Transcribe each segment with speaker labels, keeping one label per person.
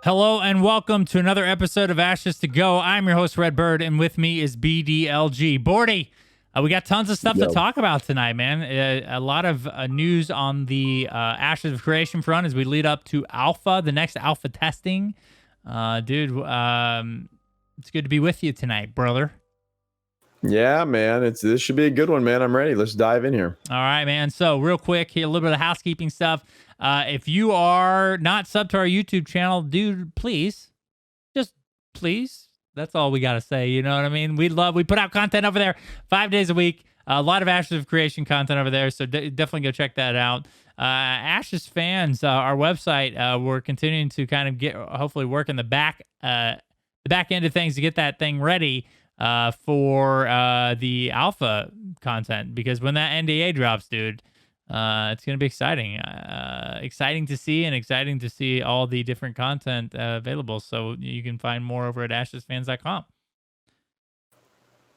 Speaker 1: Hello and welcome to another episode of Ashes to Go. I'm your host, Redbird, and with me is BDLG. Bordy, we got tons of stuff to talk about tonight, man. A lot of news on the Ashes of Creation front as we lead up to Alpha, the next Alpha testing. Dude, it's good to be with you tonight, brother.
Speaker 2: Yeah, man. This should be a good one, man. I'm ready. Let's dive in here.
Speaker 1: All right, man. So real quick, here, a little bit of housekeeping stuff. If you are not subbed to our YouTube channel, dude, please, just please. That's all we got to say. You know what I mean? We put out content over there 5 days a week. A lot of Ashes of Creation content over there. So definitely go check that out. Ashes fans, our website, we're continuing to kind of hopefully work in the back end of things to get that thing ready for the alpha content, because when that NDA drops, dude, it's going to be exciting. Exciting to see, and exciting to see all the different content available. So you can find more over at ashesfans.com.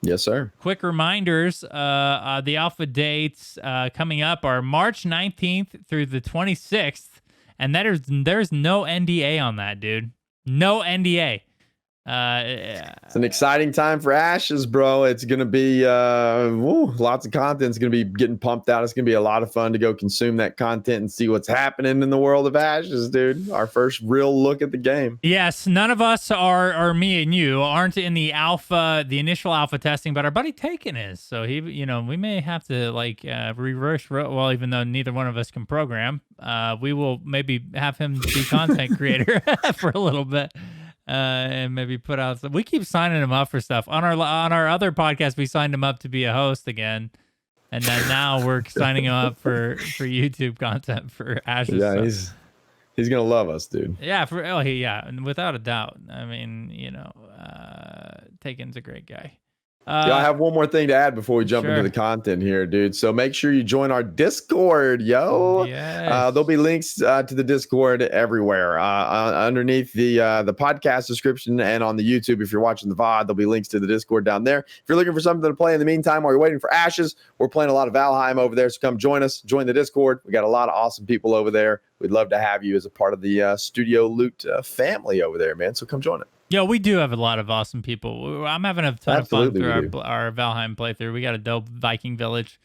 Speaker 2: Yes, sir.
Speaker 1: Quick reminders, the alpha dates coming up are March 19th through the 26th, and there's no NDA on that, dude. No NDA.
Speaker 2: It's an exciting time for Ashes, bro. It's going to be lots of content. It's going to be getting pumped out. It's going to be a lot of fun to go consume that content and see what's happening in the world of Ashes, dude. Our first real look at the game.
Speaker 1: Yes, none of us are me and you aren't in the initial alpha testing, but our buddy Taken is. So he, we may have to reverse. Well, even though neither one of us can program, we will maybe have him be content creator for a little bit. And maybe put out some. We keep signing him up for stuff on our other podcast. We signed him up to be a host again, and then now we're signing him up for YouTube content for Ashes.
Speaker 2: Yeah, he's gonna love us, dude.
Speaker 1: Yeah, without a doubt. I mean, Taken's a great guy.
Speaker 2: I have one more thing to add before we jump into the content here, dude. So make sure you join our Discord, yo.
Speaker 1: Yes.
Speaker 2: There'll be links to the Discord everywhere. Underneath the podcast description and on the YouTube, if you're watching the VOD, there'll be links to the Discord down there. If you're looking for something to play in the meantime while you're waiting for Ashes, we're playing a lot of Valheim over there. So come join us. Join the Discord. We got a lot of awesome people over there. We'd love to have you as a part of the Studio Loot family over there, man. So come join it.
Speaker 1: Yeah, we do have a lot of awesome people. I'm having a ton of fun through our Valheim playthrough. We got a dope Viking village.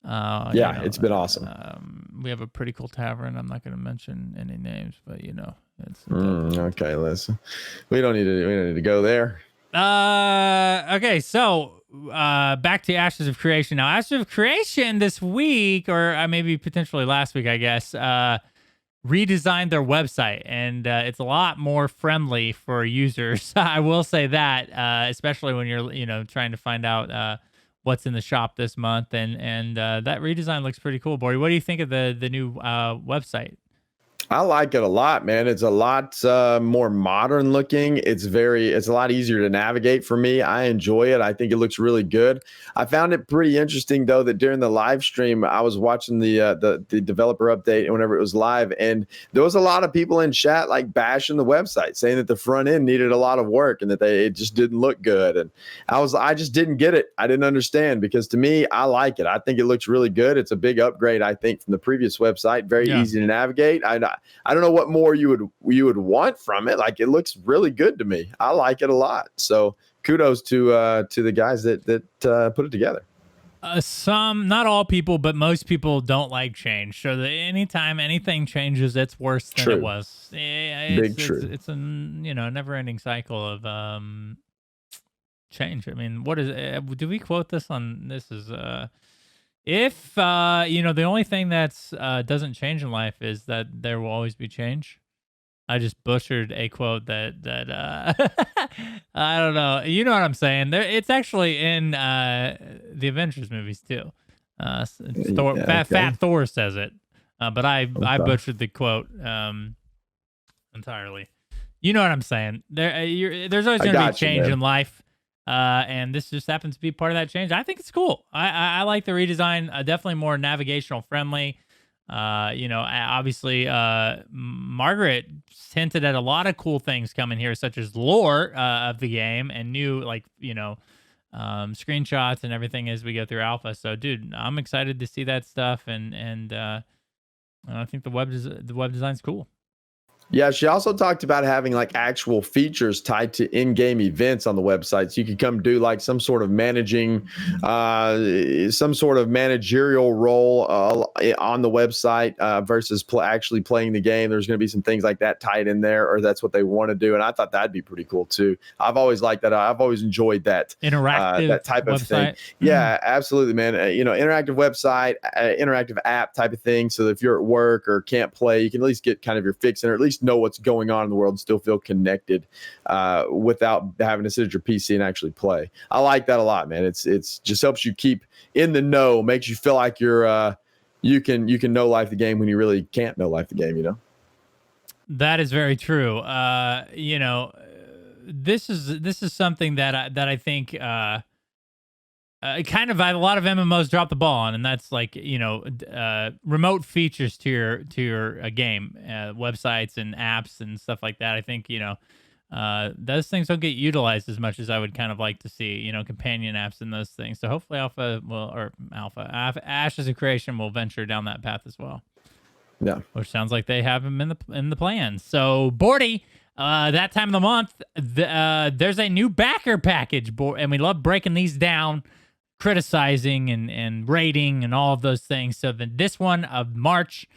Speaker 2: It's been awesome.
Speaker 1: We have a pretty cool tavern. I'm not going to mention any names, but it's
Speaker 2: okay. Listen, we don't need to go there.
Speaker 1: Okay, so back to Ashes of Creation. Now, Ashes of Creation this week, or maybe potentially last week, I guess. Redesigned their website, and it's a lot more friendly for users. I will say that, especially when you're trying to find out what's in the shop this month, and that redesign looks pretty cool. Boy, what do you think of the new website?
Speaker 2: I like it a lot, man. It's a lot more modern looking. It's a lot easier to navigate for me. I enjoy it. I think it looks really good. I found it pretty interesting though that during the live stream, I was watching the developer update whenever it was live, and there was a lot of people in chat like bashing the website, saying that the front end needed a lot of work and that it just didn't look good. And I just didn't get it. I didn't understand, because to me, I like it. I think it looks really good. It's a big upgrade, I think, from the previous website. Very easy to navigate. I don't know what more you would want from it. Like, it looks really good to me. I like it a lot. So kudos to the guys that put it together.
Speaker 1: Not all people, but most people don't like change. So that anytime anything changes, it's worse than it was. It's a never-ending cycle of change. I mean, what is it? Do we quote this on? This is if the only thing that's doesn't change in life is that there will always be change. I just butchered a quote that I don't know. You know what I'm saying? It's actually in the Avengers movies too. Fat Thor says it, but I butchered the quote entirely. You know what I'm saying? There's always going to be change in life. And this just happens to be part of that change. I think it's cool. I like the redesign. Definitely more navigational friendly. Obviously, Margaret hinted at a lot of cool things coming here, such as lore of the game and new screenshots and everything as we go through alpha. So, dude, I'm excited to see that stuff, and I think the web design's cool.
Speaker 2: Yeah, she also talked about having like actual features tied to in-game events on the website. So you could come do like some sort of some sort of managerial role on the website versus actually playing the game. There's going to be some things like that tied in there, or that's what they want to do. And I thought that'd be pretty cool too. I've always liked that. I've always enjoyed that
Speaker 1: interactive
Speaker 2: that type of thing. Yeah, absolutely, man. Interactive website, interactive app type of thing. So if you're at work or can't play, you can at least get kind of your fix in, or at least know what's going on in the world and still feel connected without having to sit at your PC and actually play. I like that a lot, man. It's just helps you keep in the know, makes you feel like you're you can know life the game when you really can't know life the game.
Speaker 1: That is very true. This is something that I think kind of a lot of MMOs drop the ball on, and that's like remote features to your game, websites and apps and stuff like that. I think those things don't get utilized as much as I would kind of like to see. Companion apps and those things. So hopefully Ashes of Creation will venture down that path as well.
Speaker 2: Yeah,
Speaker 1: which sounds like they have them in the plans. So Bordy. That time of the month, there's a new backer package, and we love breaking these down, criticizing and rating and all of those things. So this one of March,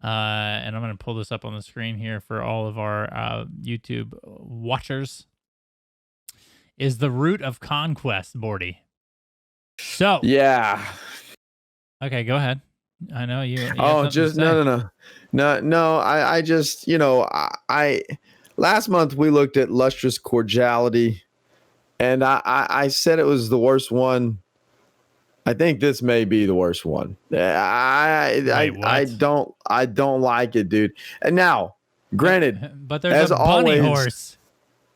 Speaker 1: and I'm going to pull this up on the screen here for all of our YouTube watchers, is the Root of Conquest, Bordy. So
Speaker 2: yeah,
Speaker 1: okay, go ahead. I know you.
Speaker 2: Oh, just no. I just I last month we looked at Lustrous Cordiality, and I said it was the worst one. I think this may be the worst one. I don't like it, dude. And now, granted,
Speaker 1: but there's a bunny horse.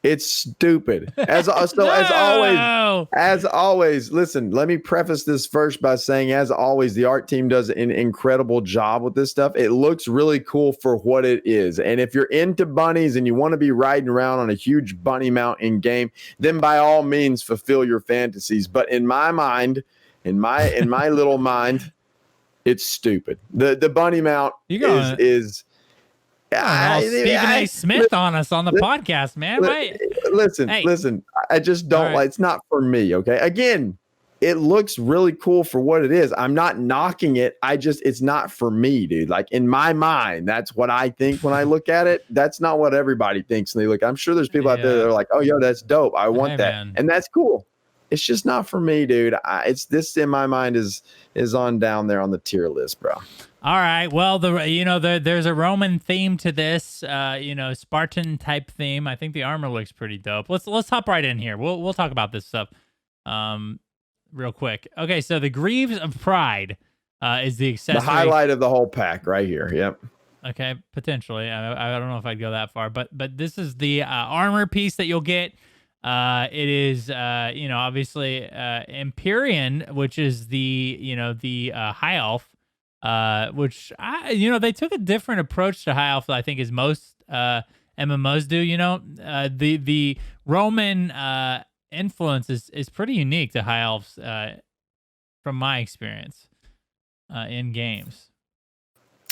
Speaker 2: It's stupid. As always, listen, let me preface this first by saying, as always, the art team does an incredible job with this stuff. It looks really cool for what it is. And if you're into bunnies and you want to be riding around on a huge bunny mount in game, then by all means fulfill your fantasies. But in my mind, in my little mind, it's stupid. The bunny mount is
Speaker 1: Stephen A. Smith on us on the podcast, man.
Speaker 2: Listen. I just don't like. It's not for me. Okay. Again, it looks really cool for what it is. I'm not knocking it. It's not for me, dude. Like in my mind, that's what I think when I look at it. That's not what everybody thinks. And they look. I'm sure there's people out there that are like, "Oh, yo, that's dope. I want that," and that's cool. It's just not for me, dude. It's this in my mind is on down there on the tier list, bro.
Speaker 1: All right. Well, there's a Roman theme to this, Spartan type theme. I think the armor looks pretty dope. Let's hop right in here. We'll talk about this stuff real quick. Okay, so the Greaves of Pride is the accessory.
Speaker 2: The highlight of the whole pack right here. Yep.
Speaker 1: Okay, potentially. I don't know if I'd go that far, but this is the armor piece that you'll get. It is obviously Empyrean, which is the high elf. Which they took a different approach to high elf, I think, as most MMOs do. The Roman influence is pretty unique to high elves from my experience in games.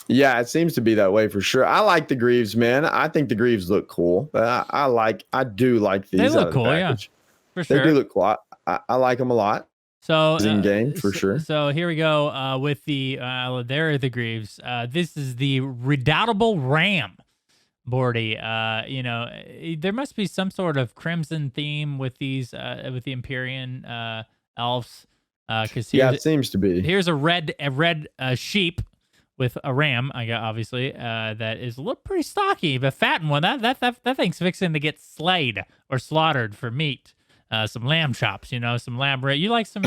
Speaker 2: Yeah, it seems to be that way for sure. I like the Greaves, man. I think the Greaves look cool. I do like these.
Speaker 1: They look cool, yeah, for sure.
Speaker 2: They do look cool. I like them a lot.
Speaker 1: So
Speaker 2: in game for sure.
Speaker 1: So here we go with the there are the Greaves. This is the Redoubtable Ram, Bordy. There must be some sort of crimson theme with these with the Empyrean elves. Because
Speaker 2: it seems to be.
Speaker 1: Here's a red sheep with a ram. I got obviously that is pretty stocky, but fat one. That thing's fixing to get slayed or slaughtered for meat. Some lamb chops, some lamb ribs. You like some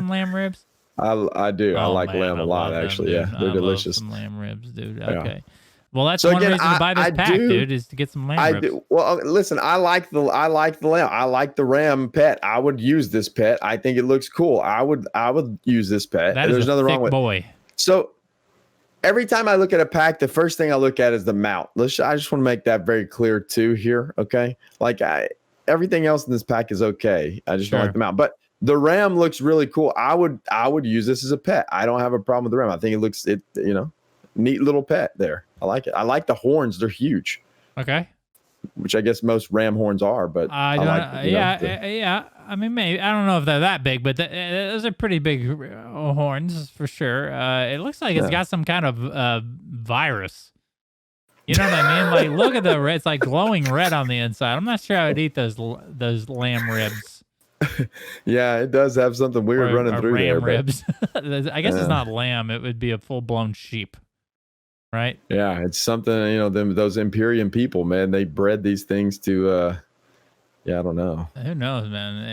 Speaker 1: lamb ribs?
Speaker 2: I do. I like lamb a lot, actually. Them, yeah, they're delicious.
Speaker 1: Some lamb ribs, dude. Okay. Yeah. Well, that's one reason to buy this pack, dude, is to get some lamb ribs.
Speaker 2: Well, listen, I like the lamb. I like the ram pet. I would use this pet. I think it looks cool. I would use this pet.
Speaker 1: There's nothing wrong with boy.
Speaker 2: So every time I look at a pack, the first thing I look at is the mount. I just want to make that very clear too here. Okay, everything else in this pack is okay. I just don't like the mount. But the ram looks really cool. I would use this as a pet. I don't have a problem with the ram. I think it looks neat little pet there. I like it. I like the horns. They're huge.
Speaker 1: Okay.
Speaker 2: which I guess most ram horns are, but
Speaker 1: I
Speaker 2: I
Speaker 1: don't.
Speaker 2: like
Speaker 1: Yeah. I mean, maybe I don't know if they're that big, but those are pretty big horns for sure. It looks like it's
Speaker 2: yeah.
Speaker 1: got some kind of virus. You know what I mean? Like, look at the red. It's like glowing red on the inside. I'm not sure I would eat those lamb ribs
Speaker 2: Yeah, it does have something weird running
Speaker 1: or
Speaker 2: through there,
Speaker 1: ram
Speaker 2: but
Speaker 1: ribs. I guess it's not lamb. It would be a full blown sheep, right?
Speaker 2: yeah, it's something, those Imperium people, man, they bred these things to yeah, I don't know.
Speaker 1: Who knows, man?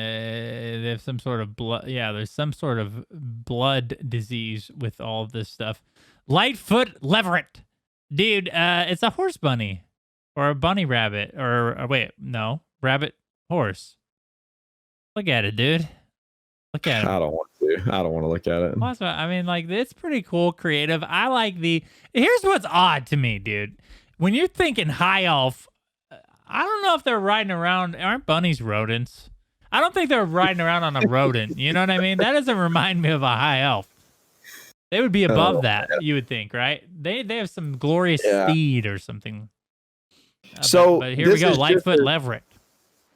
Speaker 1: They have some sort of blood. Yeah, there's some sort of blood disease with all of this stuff. Lightfoot leveret, dude. It's a horse bunny, or a bunny rabbit, or wait, no, rabbit horse. Look at it, dude. Look at it.
Speaker 2: I don't want to. I don't want to look at it.
Speaker 1: Well, I mean, like, it's pretty cool, creative. I like the. Here's what's odd to me, dude. When you're thinking high elf, I don't know if they're riding around. Aren't bunnies rodents? I don't think they're riding around on a rodent. You know what I mean? That doesn't remind me of a high elf. They would be above that, you would think, right? They have some glorious steed or something. But here we go, Lightfoot leveret.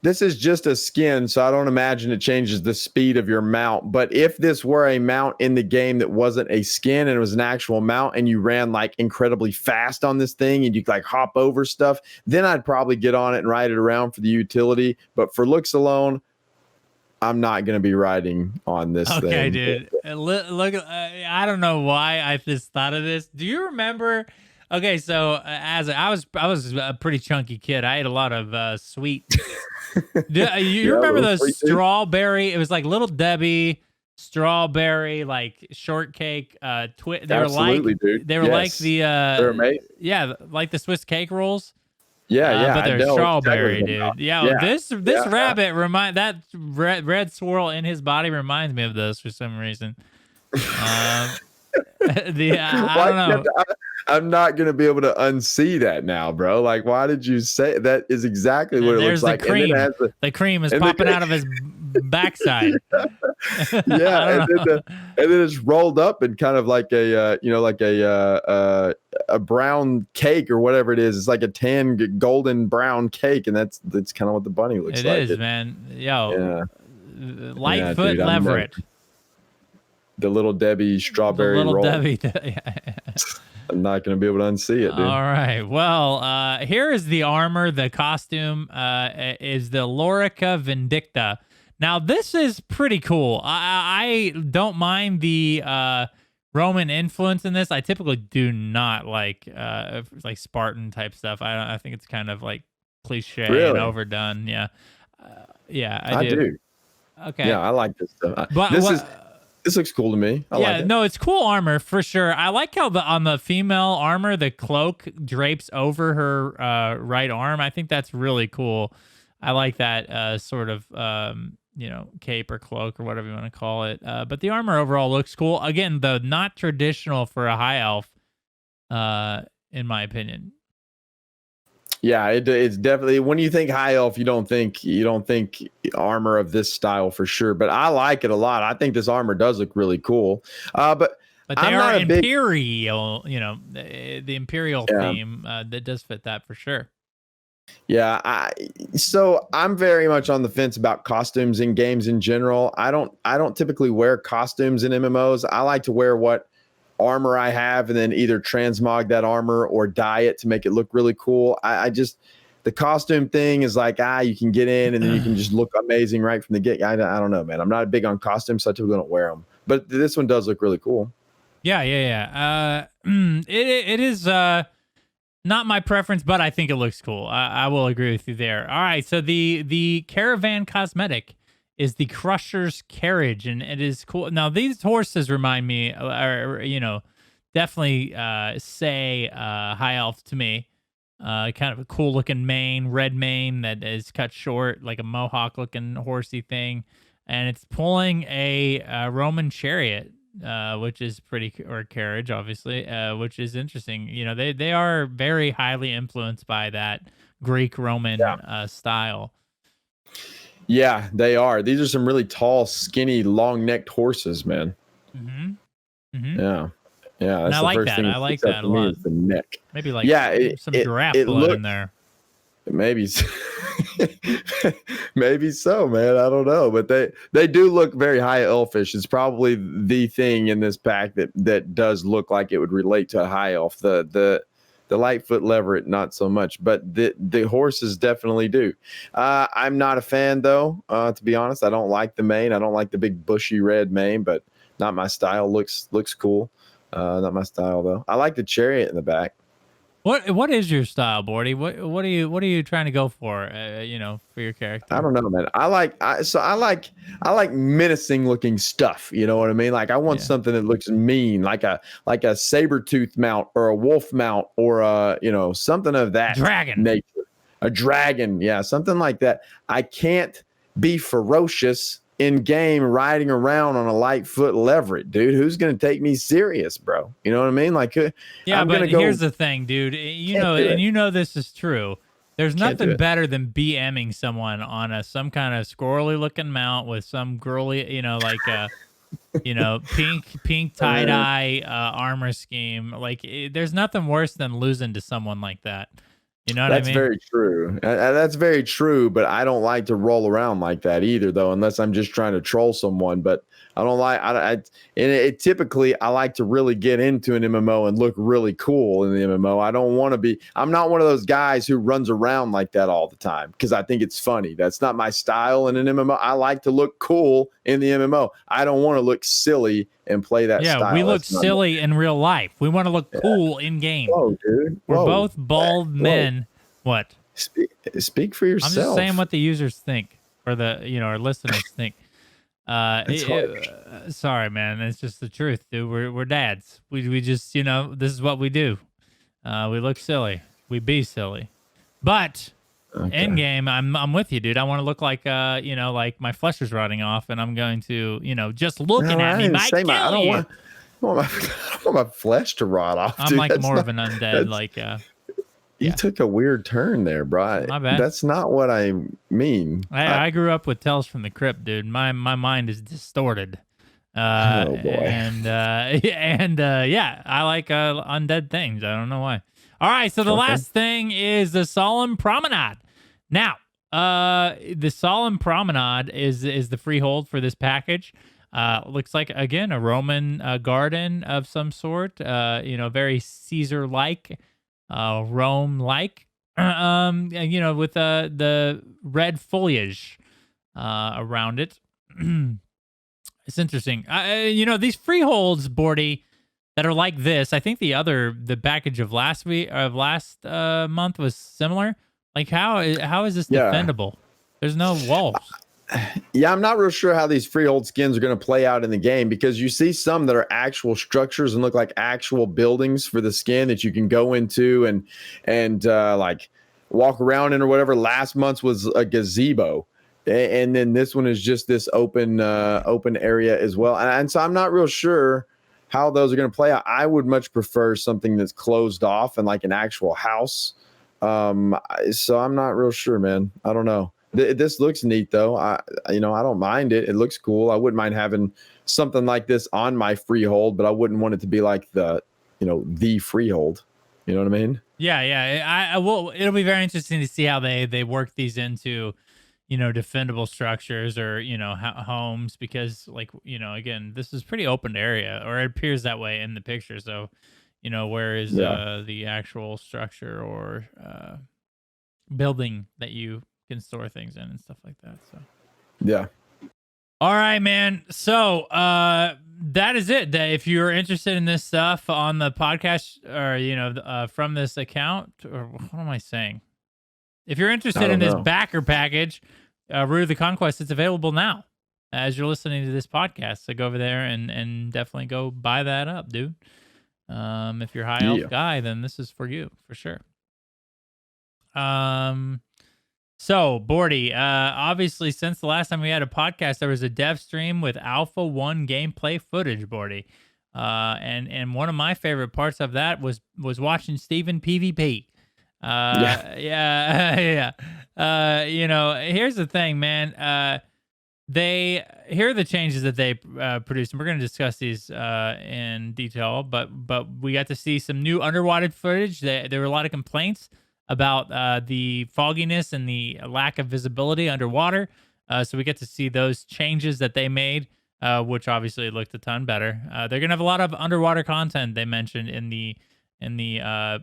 Speaker 2: This is just a skin, so I don't imagine it changes the speed of your mount. But if this were a mount in the game that wasn't a skin and it was an actual mount, and you ran like incredibly fast on this thing and you like hop over stuff, then I'd probably get on it and ride it around for the utility. But for looks alone, I'm not going to be riding on this thing.
Speaker 1: Okay, dude. Look, I don't know why I just thought of this. Do you remember? Okay, so as I was a pretty chunky kid. I ate a lot of sweet. You remember those strawberry? It was like Little Debbie strawberry, like shortcake. They were like, dude. They were like the
Speaker 2: they're amazing.
Speaker 1: Yeah, like the Swiss cake rolls.
Speaker 2: Yeah,
Speaker 1: but they're strawberry, dude. Yeah, this rabbit that red swirl in his body reminds me of those for some reason. I don't know.
Speaker 2: I'm not going to be able to unsee that now, bro. Like, why did you say that? Is exactly what it looks like.
Speaker 1: Cream. The cream is popping out of his backside.
Speaker 2: Yeah, and then it's rolled up and kind of like a brown cake or whatever it is. It's like a tan golden brown cake, and that's kind of what the bunny looks like.
Speaker 1: It is, man. Yo, Lightfoot leveret.
Speaker 2: The Little Debbie strawberry roll.
Speaker 1: Debbie.
Speaker 2: I'm not going to be able to unsee it, dude.
Speaker 1: All right. Well, here is the armor. The costume is the Lorica Vindicta. Now, this is pretty cool. I don't mind the Roman influence in this. I typically do not like Spartan type stuff. I think it's kind of like cliche and overdone. Yeah. I do. Okay.
Speaker 2: Yeah, I like this stuff.
Speaker 1: But
Speaker 2: this looks cool to me. I like it.
Speaker 1: No, it's cool armor for sure. I like how on the female armor, the cloak drapes over her right arm. I think that's really cool. I like that sort of cape or cloak or whatever you want to call it. But the armor overall looks cool. Again, though, not traditional for a high elf, in my opinion.
Speaker 2: Yeah, it's definitely, when you think high elf, you don't think armor of this style for sure. But I like it a lot. I think this armor does look really cool. But
Speaker 1: they are imperial, the imperial theme that does fit that for sure.
Speaker 2: Yeah, so I'm very much on the fence about costumes in games in general. I don't typically wear costumes in MMOs. I like to wear what armor I have and then either transmog that armor or dye it to make it look really cool. I just, the costume thing is like, you can get in and then you can just look amazing right from the get. I don't know, man. I'm not big on costumes, so I typically don't wear them. But this one does look really cool.
Speaker 1: Yeah. It is not my preference, but I think it looks cool. I will agree with you there. All right, so the caravan cosmetic is the Crusher's Carriage, and it is cool. Now, these horses remind me, definitely say high elf to me. Kind of a cool looking mane, red mane that is cut short, like a mohawk looking horsey thing, and it's pulling a Roman chariot, which is or carriage, obviously, which is interesting. They are very highly influenced by that Greek Roman style.
Speaker 2: Yeah, they are. These are some really tall, skinny, long-necked horses, man.
Speaker 1: Mm-hmm. Mm-hmm.
Speaker 2: Yeah. That's
Speaker 1: I like that. I like that a lot.
Speaker 2: The neck.
Speaker 1: Maybe like some giraffe blood in there.
Speaker 2: Maybe, maybe so, man. I don't know, but they do look very high elfish. It's probably the thing in this pack that does look like it would relate to a high elf. The Lightfoot Leveret, not so much, but the horses definitely do. I'm not a fan though, to be honest. I don't like the mane. I don't like the big bushy red mane, but not my style. Looks cool. Not my style though. I like the chariot in the back.
Speaker 1: What is your style, Bordy? What are you trying to go for? For your character.
Speaker 2: I don't know, man. I like menacing looking stuff. You know what I mean? Like I want something that looks mean, like a saber tooth mount or a wolf mount or something of that
Speaker 1: dragon
Speaker 2: nature. A dragon, yeah, something like that. I can't be ferocious in game riding around on a Lightfoot Leveret, dude. Who's gonna take me serious, bro? You know what I mean? Like,
Speaker 1: but here's the thing, dude. This is true. There's nothing better than BMing someone on some kind of squirrely looking mount with some girly, pink tie dye armor scheme. Like, there's nothing worse than losing to someone like that. You know what I mean?
Speaker 2: That's very true. That's very true, but I don't like to roll around like that either, though, unless I'm just trying to troll someone. But I don't like. Typically I like to really get into an MMO and look really cool in the MMO. I don't want to be. I'm not one of those guys who runs around like that all the time because I think it's funny. That's not my style in an MMO. I like to look cool in the MMO. I don't want to look silly and play that style.
Speaker 1: Yeah, we look silly in real life. We want to look cool in game.
Speaker 2: Whoa, dude.
Speaker 1: We're both bald men. What?
Speaker 2: Speak for yourself.
Speaker 1: I'm just saying what the users think, or our listeners think. Sorry, man. It's just the truth, dude. We're dads. We just this is what we do. We look silly. We be silly. But in game, I'm with you, dude. I want to look like like my flesh is rotting off, and I'm going to just looking at me might kill you.
Speaker 2: I don't want my flesh to rot off.
Speaker 1: I'm
Speaker 2: dude.
Speaker 1: like more of an undead,
Speaker 2: You took a weird turn there, bro.
Speaker 1: My bad.
Speaker 2: That's not what I mean.
Speaker 1: I grew up with Tales from the Crypt, dude. My mind is distorted.
Speaker 2: Oh boy.
Speaker 1: And I like undead things. I don't know why. All right, so the last thing is the Solemn Promenade. Now, the Solemn Promenade is the freehold for this package. Looks like, again, a Roman garden of some sort. Very Caesar-like. Rome-like, with the red foliage around it. It's interesting. These freeholds, Bordy, that are like this. I think the package of last month was similar. Like, how is this defendable? There's no walls.
Speaker 2: Yeah, I'm not real sure how these freehold skins are going to play out in the game because you see some that are actual structures and look like actual buildings for the skin that you can go into and like walk around in or whatever. Last month's was a gazebo, and then this one is just this open area as well. And so I'm not real sure how those are going to play out. I would much prefer something that's closed off and like an actual house. So I'm not real sure, man. I don't know. This looks neat though. I don't mind it. It looks cool. I wouldn't mind having something like this on my freehold, but I wouldn't want it to be like the freehold. You know what I mean?
Speaker 1: Yeah. I will. It'll be very interesting to see how they work these into, defendable structures or homes because again, this is pretty open area, or it appears that way in the picture. So, where is the actual structure or building that you can store things in and stuff like that. So
Speaker 2: yeah.
Speaker 1: All right, man. So that is it. If you're interested in this stuff on the podcast or from this account, or what am I saying? If you're interested in this backer package, Root of the Conquest, it's available now as you're listening to this podcast. So go over there and definitely go buy that up, dude. If you're a high elf guy, then this is for you for sure. So, Bordy, obviously, since the last time we had a podcast, there was a dev stream with Alpha 1 gameplay footage, Bordy. And one of my favorite parts of that was watching Steven PvP. Yeah. Here's the thing, man. Here are the changes that they produced, and we're going to discuss these in detail, but we got to see some new underwater footage. There were a lot of complaints about the fogginess and the lack of visibility underwater. So we get to see those changes that they made, which obviously looked a ton better. They're gonna have a lot of underwater content they mentioned in the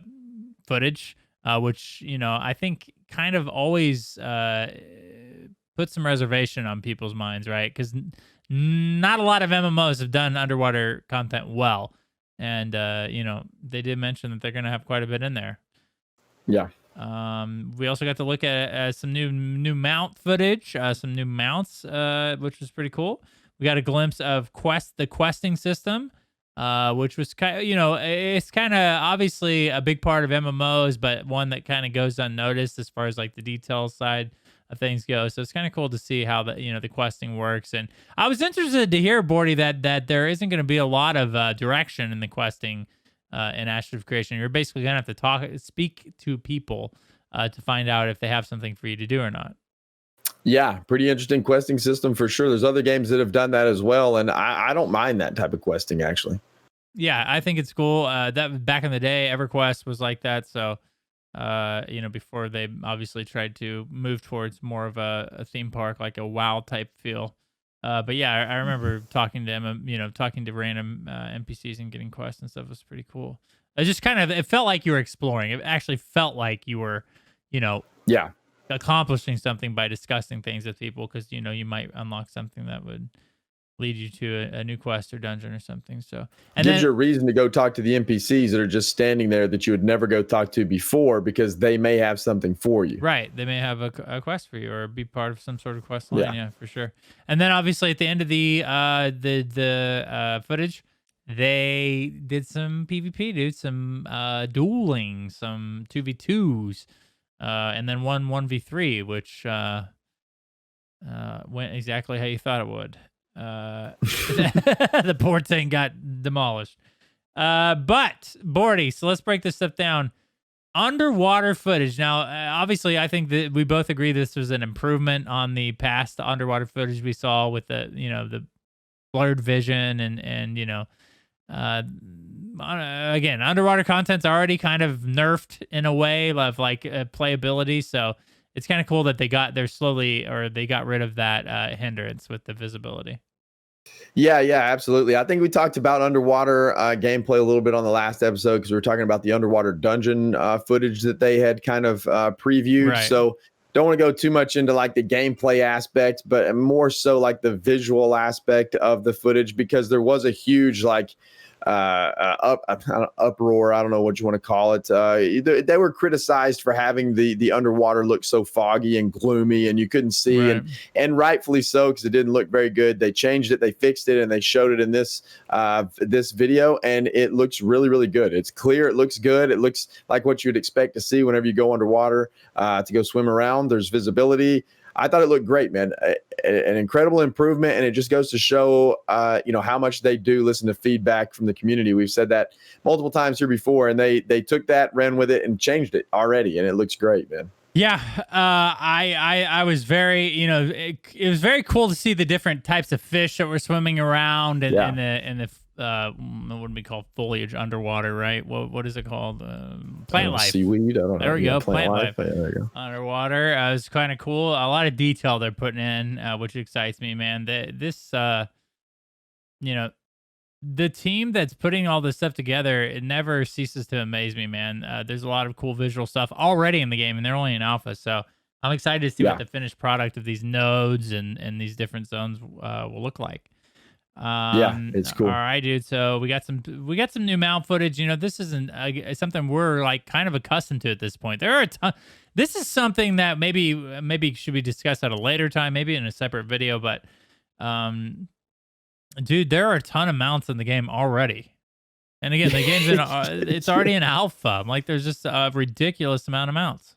Speaker 1: footage, which I think kind of always put some reservation on people's minds, right? Because not a lot of MMOs have done underwater content well, and they did mention that they're going to have quite a bit in there.
Speaker 2: Yeah.
Speaker 1: We also got to look at some new mount footage, some new mounts, which was pretty cool. We got a glimpse of the questing system, which was kind of, it's kind of obviously a big part of MMOs, but one that kind of goes unnoticed as far as like the details side of things go. So it's kind of cool to see how the questing works. And I was interested to hear, Bordy, that there isn't going to be a lot of direction in the questing in Ashes of Creation. You're basically going to have to speak to people to find out if they have something for you to do or not.
Speaker 2: Yeah, pretty interesting questing system for sure. There's other games that have done that as well, and I don't mind that type of questing, actually.
Speaker 1: Yeah, I think it's cool. That back in the day, EverQuest was like that. So, before they obviously tried to move towards more of a theme park, like a WoW type feel. But yeah, I remember talking to them, talking to random NPCs and getting quests and stuff. It was pretty cool. It felt like you were exploring. It actually felt like you were,
Speaker 2: yeah,
Speaker 1: accomplishing something by discussing things with people, because you might unlock something that would lead you to a new quest or dungeon or something. So
Speaker 2: and gives you a reason to go talk to the NPCs that are just standing there that you would never go talk to before, because they may have something for you.
Speaker 1: Right, they may have a quest for you or be part of some sort of quest line. Yeah, for sure. And then obviously at the end of the footage, they did some PvP, dude, some dueling, some 2v2s, and then 1v3, which went exactly how you thought it would. The poor thing got demolished. But Bordy, so let's break this stuff down. Underwater footage. Now, obviously, I think that we both agree this was an improvement on the past underwater footage we saw with the blurred vision and again, underwater content's already kind of nerfed in a way of like playability. So it's kind of cool that they got rid of that hindrance with the visibility.
Speaker 2: Yeah, absolutely. I think we talked about underwater gameplay a little bit on the last episode, because we were talking about the underwater dungeon footage that they had kind of previewed. Right. So don't want to go too much into like the gameplay aspect, but more so like the visual aspect of the footage, because there was a huge uproar. I don't know what you want to call it. They were criticized for having the underwater look so foggy and gloomy, and you couldn't see, right. and rightfully so, because it didn't look very good. They changed it, they fixed it, and they showed it in this video, and it looks really, really good. It's clear, it looks good, it looks like what you'd expect to see whenever you go underwater to go swim around. There's visibility. I thought it looked great, man. An incredible improvement, and it just goes to show, how much they do listen to feedback from the community. We've said that multiple times here before, and they took that, ran with it, and changed it already, and it looks great, man.
Speaker 1: Yeah, I was very, it was very cool to see the different types of fish that were swimming around in the what would be called foliage underwater, right? What is it called? Plant life.
Speaker 2: Seaweed. I don't know.
Speaker 1: There we go. Plant life.
Speaker 2: Yeah, there you go.
Speaker 1: Underwater. It was kind of cool. A lot of detail they're putting in, which excites me, man. The team that's putting all this stuff together, it never ceases to amaze me, man. There's a lot of cool visual stuff already in the game, and they're only in alpha, so I'm excited to see what the finished product of these nodes and these different zones will look like.
Speaker 2: It's cool.
Speaker 1: All right, dude. So we got some new mount footage. This isn't something we're like kind of accustomed to at this point. There are a ton. This is something that maybe should be discussed at a later time, maybe in a separate video. But, dude, there are a ton of mounts in the game already. And again, the game's it's already in alpha. Like, there's just a ridiculous amount of mounts.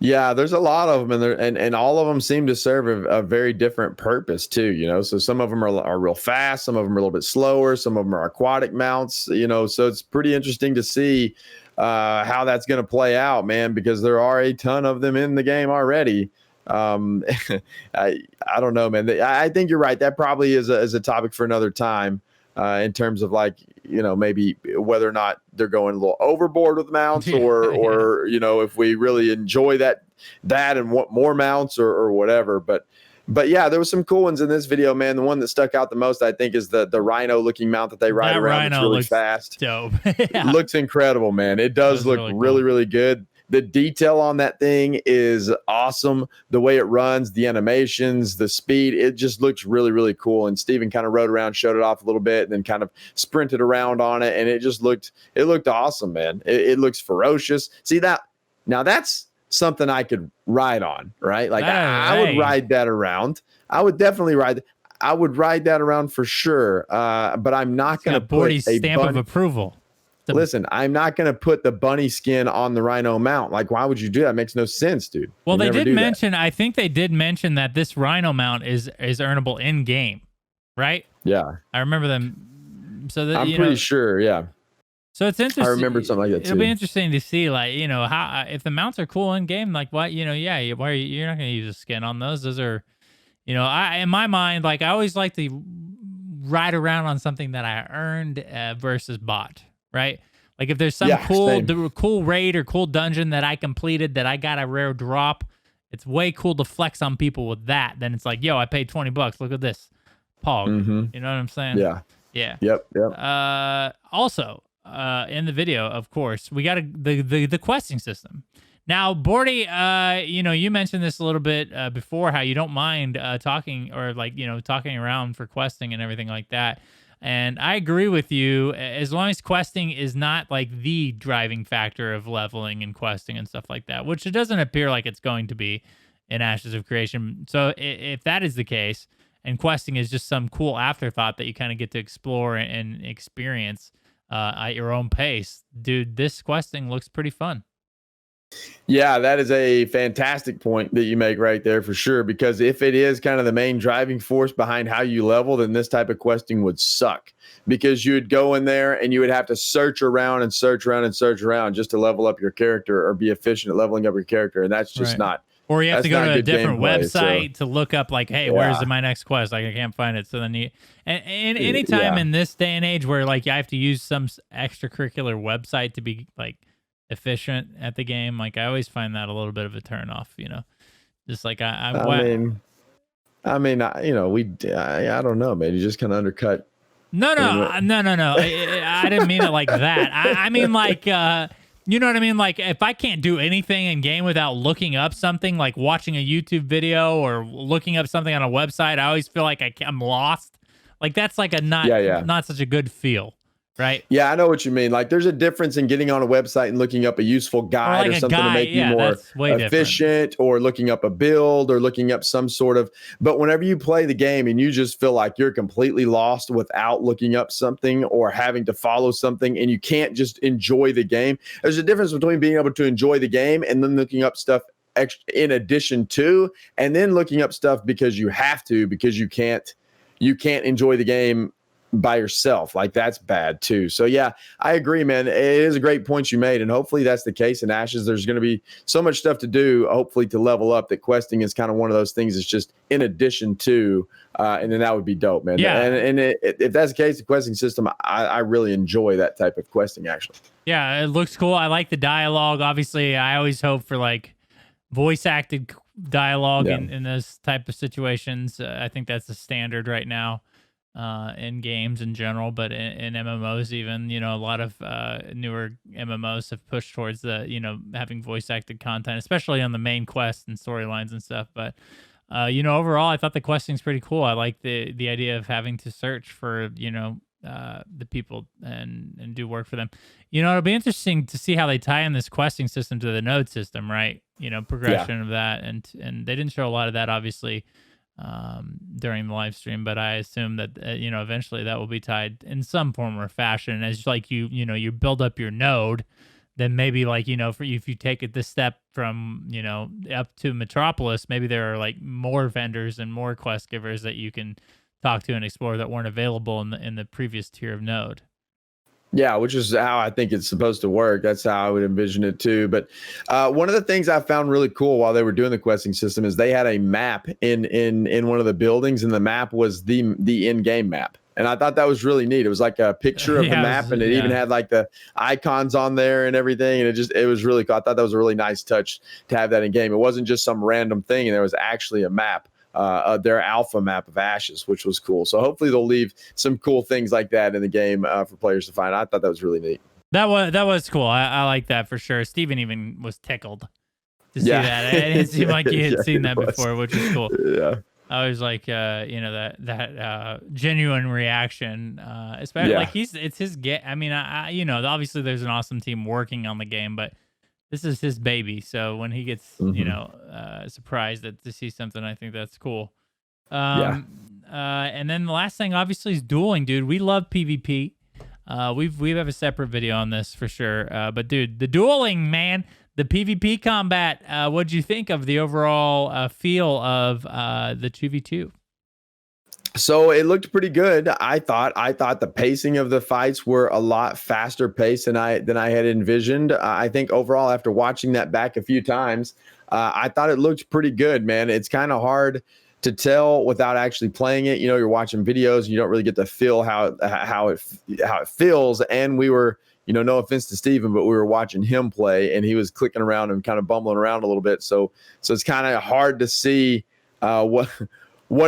Speaker 2: Yeah, there's a lot of them, and all of them seem to serve a very different purpose too. So some of them are real fast, some of them are a little bit slower, some of them are aquatic mounts. So it's pretty interesting to see how that's going to play out, man, because there are a ton of them in the game already. I don't know, man. I think you're right. That probably is a topic for another time. in terms of like, maybe whether or not they're going a little overboard with mounts
Speaker 1: Yeah,
Speaker 2: or if we really enjoy that and want more mounts or whatever. But yeah, there was some cool ones in this video, man. The one that stuck out the most, I think, is the rhino looking mount that they ride
Speaker 1: that
Speaker 2: around. It's
Speaker 1: rhino
Speaker 2: really
Speaker 1: looks
Speaker 2: fast.
Speaker 1: dope.
Speaker 2: It
Speaker 1: Yeah,
Speaker 2: looks incredible, man. It does look
Speaker 1: really
Speaker 2: really,
Speaker 1: cool.
Speaker 2: really good. The detail on that thing is awesome. The way it runs, the animations, the speed, it just looks really, really cool. And Steven kind of rode around, showed it off a little bit, and then kind of sprinted around on it. And it looked awesome, man. It looks ferocious. See that? Now that's something I could ride on, right? Like I would ride that around. I would definitely ride. I would ride that around for sure. But I'm not going to put a
Speaker 1: stamp of approval.
Speaker 2: Listen, I'm not going to put the bunny skin on the rhino mount. Like, why would you do that? It makes no sense, dude.
Speaker 1: Well, they did mention, I think they did mention that this rhino mount is earnable in game, right?
Speaker 2: Yeah.
Speaker 1: I remember them. So that,
Speaker 2: I'm pretty sure. Yeah.
Speaker 1: So it's interesting.
Speaker 2: I remember something like that too.
Speaker 1: It'll be interesting to see, like, how, if the mounts are cool in game, like what, you're not going to use a skin on those. Those are, in my mind, like I always like to ride around on something that I earned versus bought. Right? Like if there's some cool raid or cool dungeon that I completed that I got a rare drop, it's way cool to flex on people with that. Then it's like, yo, I paid $20. Look at this. Pog.
Speaker 2: Mm-hmm.
Speaker 1: You know what I'm saying?
Speaker 2: Yeah.
Speaker 1: Yeah.
Speaker 2: Yep.
Speaker 1: Also, in the video, of course, we got the questing system. Now, Bordy, you mentioned this a little bit before, how you don't mind talking or like, talking around for questing and everything like that. And I agree with you, as long as questing is not like the driving factor of leveling and questing and stuff like that, which it doesn't appear like it's going to be in Ashes of Creation. So if that is the case, and questing is just some cool afterthought that you kind of get to explore and experience at your own pace, dude, this questing looks pretty fun.
Speaker 2: Yeah, that is a fantastic point that you make right there for sure. Because if it is kind of the main driving force behind how you level, then this type of questing would suck. Because you would go in there and you would have to search around and search around and search around just to level up your character or be efficient at leveling up your character. And that's just not.
Speaker 1: Or you have to go to a different website to look up like, hey, where's my next quest? Like I can't find it. So then and anytime in this day and age where like you have to use some extracurricular website to be like efficient at the game, like I always find that a little bit of a turn off, just like I don't know, man, you just kind of undercut. No, I didn't mean it like that. I mean like you know what I mean? Like if I can't do anything in game without looking up something, like watching a YouTube video or looking up something on a website, I always feel like I'm lost. Like that's like a not such a good feel. Right.
Speaker 2: Yeah, I know what you mean. Like there's a difference in getting on a website and looking up a useful guide or something to make you more efficient, or looking up a build or looking up some sort of, but whenever you play the game and you just feel like you're completely lost without looking up something or having to follow something and you can't just enjoy the game, there's a difference between being able to enjoy the game and then looking up stuff in addition to, and then looking up stuff because you have to, because you can't enjoy the game by yourself. Like that's bad too. So yeah, I agree, man. It is a great point you made, and hopefully that's the case in Ashes. There's going to be so much stuff to do, hopefully, to level up, that questing is kind of one of those things that's just in addition to, and then that would be dope, man.
Speaker 1: Yeah.
Speaker 2: And if that's the case, the questing system, I really enjoy that type of questing, actually.
Speaker 1: Yeah, it looks cool. I like the dialogue. Obviously, I always hope for like voice acted dialogue in those type of situations. I think that's the standard right now. In games in general, but in MMOs even, a lot of newer MMOs have pushed towards the, having voice acted content, especially on the main quest and storylines and stuff. But, overall, I thought the questing's pretty cool. I like the idea of having to search for, the people and do work for them. It'll be interesting to see how they tie in this questing system to the node system, right? Progression of that. And they didn't show a lot of that, obviously, during the live stream, but I assume that eventually that will be tied in some form or fashion as like you build up your node, then maybe like for if you take it this step from up to Metropolis, maybe there are like more vendors and more quest givers that you can talk to and explore that weren't available in the previous tier of node.
Speaker 2: Yeah, which is how I think it's supposed to work. That's how I would envision it too. But one of the things I found really cool while they were doing the questing system is they had a map in one of the buildings, and the map was the in-game map. And I thought that was really neat. It was like a picture of the map, and it even had like the icons on there and everything. And it was really cool. I thought that was a really nice touch to have that in game. It wasn't just some random thing, and there was actually a map, their alpha map of Ashes, which was cool. So hopefully they'll leave some cool things like that in the game for players to find. I thought that was really neat.
Speaker 1: That was cool. I like that for sure. Steven even was tickled to see that. It didn't seem like he had seen that before, which is cool.
Speaker 2: Yeah.
Speaker 1: I was like, that genuine reaction, especially like it's his game. I mean, I obviously there's an awesome team working on the game, but this is his baby. So when he gets, surprised to see something, I think that's cool. And then the last thing, obviously, is dueling, dude. We love PvP. We have a separate video on this for sure. But dude, the dueling, man. The PvP combat, what'd you think of the overall feel of the 2v2?
Speaker 2: So it looked pretty good. I thought the pacing of the fights were a lot faster paced than I had envisioned. I think overall, after watching that back a few times, I thought it looked pretty good, man. It's kind of hard to tell without actually playing it. You're watching videos and you don't really get to feel how it feels. And we were, no offense to Steven, but we were watching him play and he was clicking around and kind of bumbling around a little bit. So it's kind of hard to see what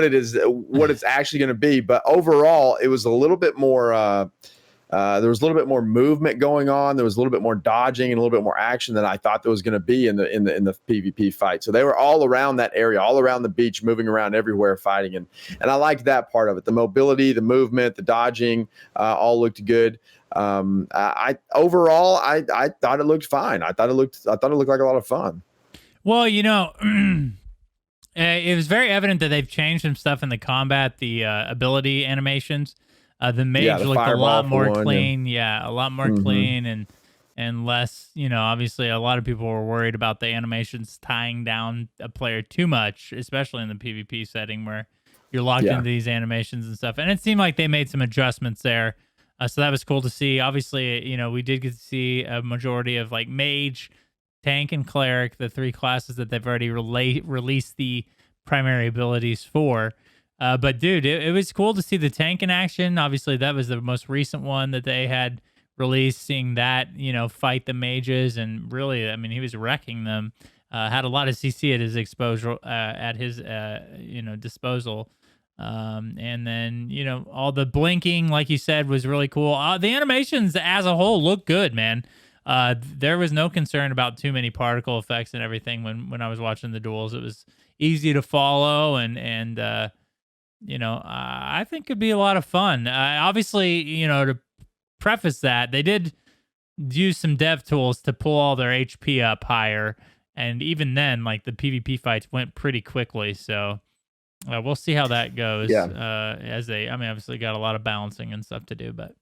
Speaker 2: it's actually going to be. But overall, it was a little bit more. There was a little bit more movement going on. There was a little bit more dodging and a little bit more action than I thought there was going to be in the PvP fight. So they were all around that area, all around the beach, moving around everywhere, fighting, and I liked that part of it. The mobility, the movement, the dodging, all looked good. I overall thought it looked fine. I thought it looked like a lot of fun.
Speaker 1: Well, it was very evident that they've changed some stuff in the combat, the ability animations. The mage looked a lot more clean. A lot more clean and less, obviously a lot of people were worried about the animations tying down a player too much, especially in the PvP setting where you're locked into these animations and stuff. And it seemed like they made some adjustments there. So that was cool to see. Obviously, we did get to see a majority of like mage, tank, and cleric, the three classes that they've already released the primary abilities for. But dude, it was cool to see the tank in action. Obviously, that was the most recent one that they had released. Seeing that, fight the mages, and really, I mean, he was wrecking them. Had a lot of CC at his exposure, at his disposal. And then all the blinking, like you said, was really cool. The animations as a whole look good, man. There was no concern about too many particle effects and everything when I was watching the duels. It was easy to follow, and I think it'd be a lot of fun. Obviously, to preface that, they did use some dev tools to pull all their HP up higher, and even then, like the PvP fights went pretty quickly. So we'll see how that goes. Obviously got a lot of balancing and stuff to do, but.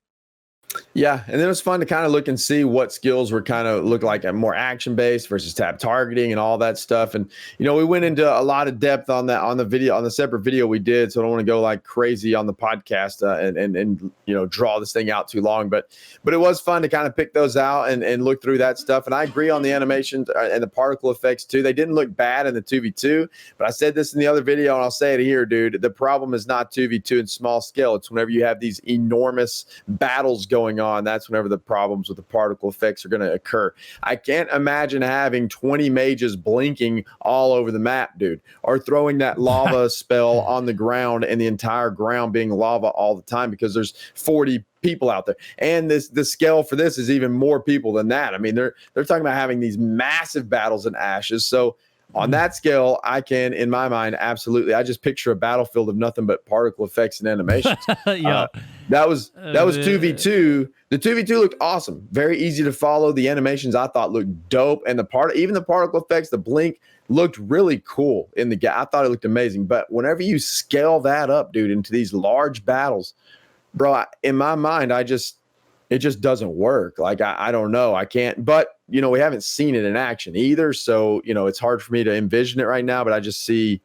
Speaker 2: Yeah, and then it was fun to kind of look and see what skills were kind of look like more action based versus tab targeting and all that stuff. And we went into a lot of depth on that on the separate video we did. So I don't want to go like crazy on the podcast and draw this thing out too long. But it was fun to kind of pick those out and look through that stuff. And I agree on the animations and the particle effects too. They didn't look bad in the 2v2, but I said this in the other video and I'll say it here, dude. The problem is not 2v2 in small scale. It's whenever you have these enormous battles going on, that's whenever the problems with the particle effects are going to occur. I can't imagine having 20 mages blinking all over the map, dude, or throwing that lava spell on the ground and the entire ground being lava all the time because there's 40 people out there. And the scale for this is even more people than that. I mean, they're talking about having these massive battles in Ashes. So on that scale, I can, in my mind, absolutely. I just picture a battlefield of nothing but particle effects and animations. That was 2v2. The 2v2 looked awesome. Very easy to follow. The animations I thought looked dope. And even the particle effects, the blink looked really cool in the game. I thought it looked amazing. But whenever you scale that up, dude, into these large battles, bro, in my mind, it just doesn't work. Like, I don't know. I can't, but we haven't seen it in action either. So, it's hard for me to envision it right now, but I just see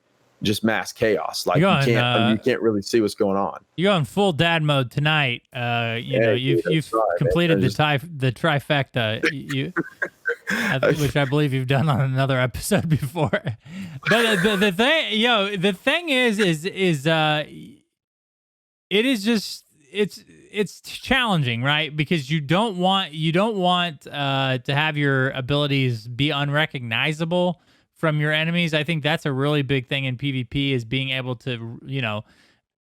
Speaker 2: mass chaos. Like you can't really see what's going on.
Speaker 1: You're on full dad mode tonight. You've completed the trifecta, which I believe you've done on another episode before. But the thing is it is just it's challenging, right? Because you don't want to have your abilities be unrecognizable from your enemies. I think that's a really big thing in PvP, is being able to,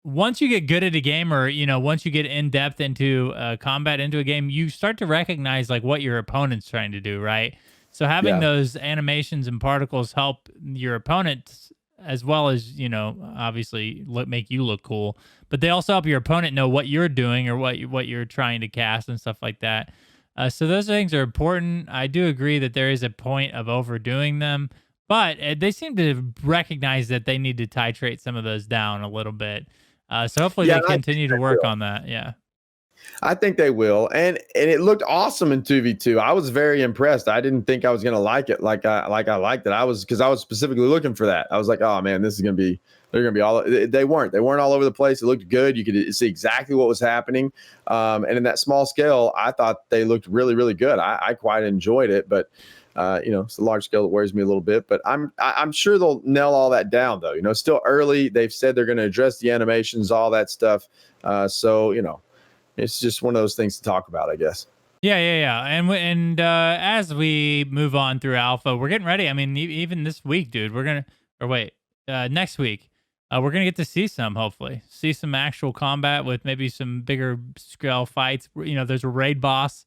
Speaker 1: once you get good at a game, or once you get in depth into combat into a game, you start to recognize like what your opponent's trying to do, right? So having
Speaker 2: Yeah.
Speaker 1: those animations and particles help your opponent, as well as obviously make you look cool, but they also help your opponent know what you're doing, or what you're trying to cast and stuff like that. So those things are important. I do agree that there is a point of overdoing them, but they seem to recognize that they need to titrate some of those down a little bit. So hopefully
Speaker 2: Yeah,
Speaker 1: they continue to work on that. Yeah.
Speaker 2: I think they will, and it looked awesome in 2v2. I was very impressed. I didn't think I was gonna like it like I liked it. I was specifically looking for that. I was like, oh man, this is gonna be they're gonna be all. They weren't all over the place. It looked good. You could see exactly what was happening, and in that small scale, I thought they looked really really good. I quite enjoyed it, but. It's the large scale that worries me a little bit, but I'm sure they'll nail all that down though. It's still early. They've said they're going to address the animations, all that stuff. So it's just one of those things to talk about, I guess.
Speaker 1: Yeah. And as we move on through alpha, we're getting ready. I mean, even this week, dude, next week, we're gonna get to see hopefully see some actual combat with maybe some bigger scale fights. There's a raid boss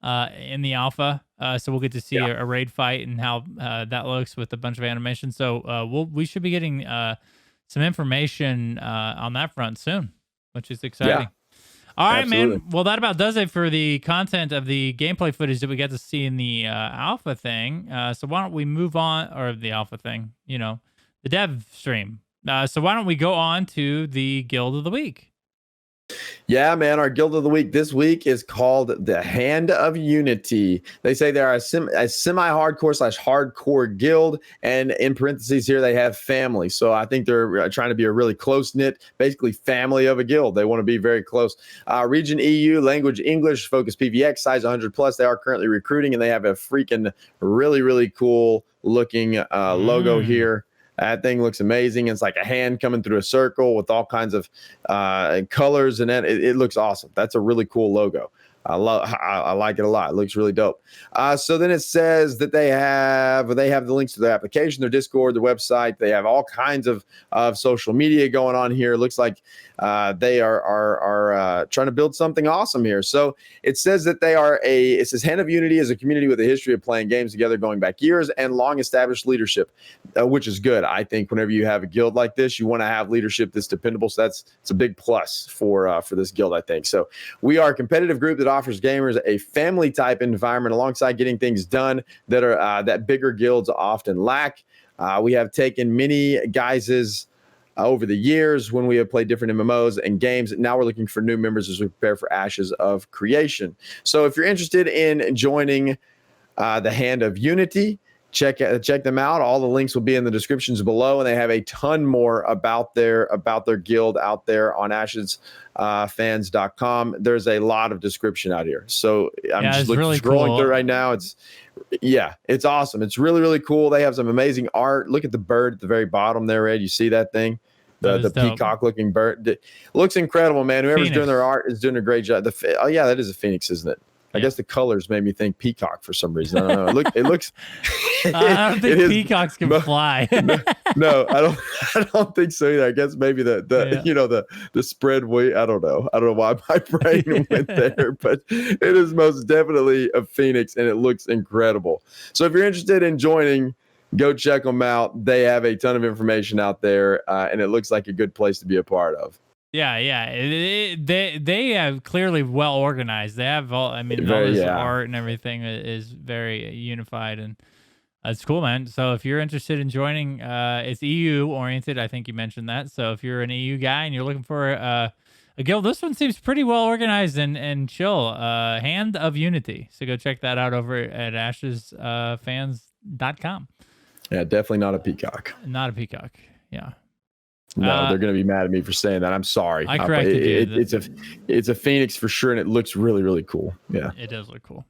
Speaker 1: in the alpha, so we'll get to see a raid fight and how that looks with a bunch of animation. So we should be getting some information on that front soon, which is exciting.
Speaker 2: Yeah.
Speaker 1: All right,
Speaker 2: Absolutely.
Speaker 1: man. Well, that about does it for the content of the gameplay footage that we got to see in the alpha thing. So why don't we move on, or the alpha thing, the dev stream. So why don't we go on to the guild of the week?
Speaker 2: Yeah, man. Our guild of the week this week is called the Hand of Unity. They say they're a semi-hardcore / hardcore guild, and in parentheses here they have family. So I think they're trying to be a really close-knit, basically family of a guild. They want to be very close. Region EU, language English, focus PVX, size 100 plus. They are currently recruiting, and they have a freaking really really cool looking logo here. That thing looks amazing. It's like a hand coming through a circle with all kinds of colors, and then it looks awesome. That's a really cool logo. I like it a lot. It looks really dope. So then it says that they have the links to their application, their Discord, their website. They have all kinds of social media going on here. It looks like they are trying to build something awesome here. So it says that it says Hand of Unity is a community with a history of playing games together going back years and long established leadership, which is good. I think whenever you have a guild like this, you want to have leadership that's dependable. So it's a big plus for this guild, I think. So we are a competitive group that offers gamers a family type environment alongside getting things done that bigger guilds often lack. We have taken many guises over the years when we have played different MMOs and games. Now we're looking for new members as we prepare for Ashes of Creation. So if you're interested in joining the Hand of Unity, check them out. All the links will be in the descriptions below, and they have a ton more about their guild out there on ashesfans.com. There's a lot of description out here. So I'm just really scrolling
Speaker 1: cool.
Speaker 2: through right now. It's awesome. It's really, really cool. They have some amazing art. Look at the bird at the very bottom there, Ed. You see that thing? The peacock looking bird. It looks incredible, man. Whoever's doing their art is doing a great job. That is a phoenix, isn't it? I guess the colors made me think peacock for some reason. I don't know. It looks.
Speaker 1: I don't think peacocks can fly.
Speaker 2: No, I don't think so either. I guess maybe the spread weight. I don't know. I don't know why my brain went there, but it is most definitely a phoenix, and it looks incredible. So if you're interested in joining, go check them out. They have a ton of information out there, and it looks like a good place to be a part of.
Speaker 1: Yeah. They have clearly well organized. They have all this art and everything is very unified, and it's cool, man. So if you're interested in joining, it's EU oriented. I think you mentioned that. So if you're an EU guy and you're looking for a guild, this one seems pretty well organized and chill. Hand of Unity. So go check that out over at ashesfans.com.
Speaker 2: Yeah, definitely not a peacock.
Speaker 1: Not a peacock. Yeah.
Speaker 2: No, they're going to be mad at me for saying that. I'm sorry.
Speaker 1: I corrected you.
Speaker 2: It's a phoenix for sure, and it looks really, really cool. Yeah,
Speaker 1: it does look cool.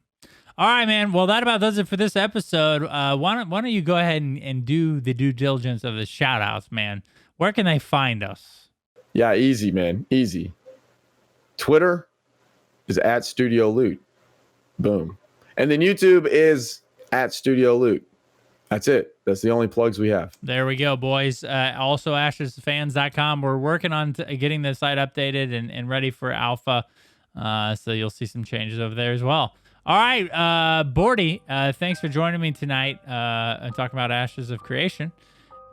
Speaker 1: All right, man. Well, that about does it for this episode. Why don't you go ahead and do the due diligence of the shout outs, man? Where can they find us?
Speaker 2: Yeah, easy, man. Easy. Twitter is at Studio Loot. Boom. And then YouTube is at Studio Loot. That's it. That's the only plugs we have.
Speaker 1: There we go, boys. Also, AshesFans.com. We're working on getting the site updated and ready for alpha. So you'll see some changes over there as well. All right, Bordy, thanks for joining me tonight and talking about Ashes of Creation.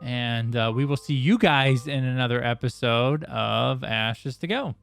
Speaker 1: And we will see you guys in another episode of Ashes to Go.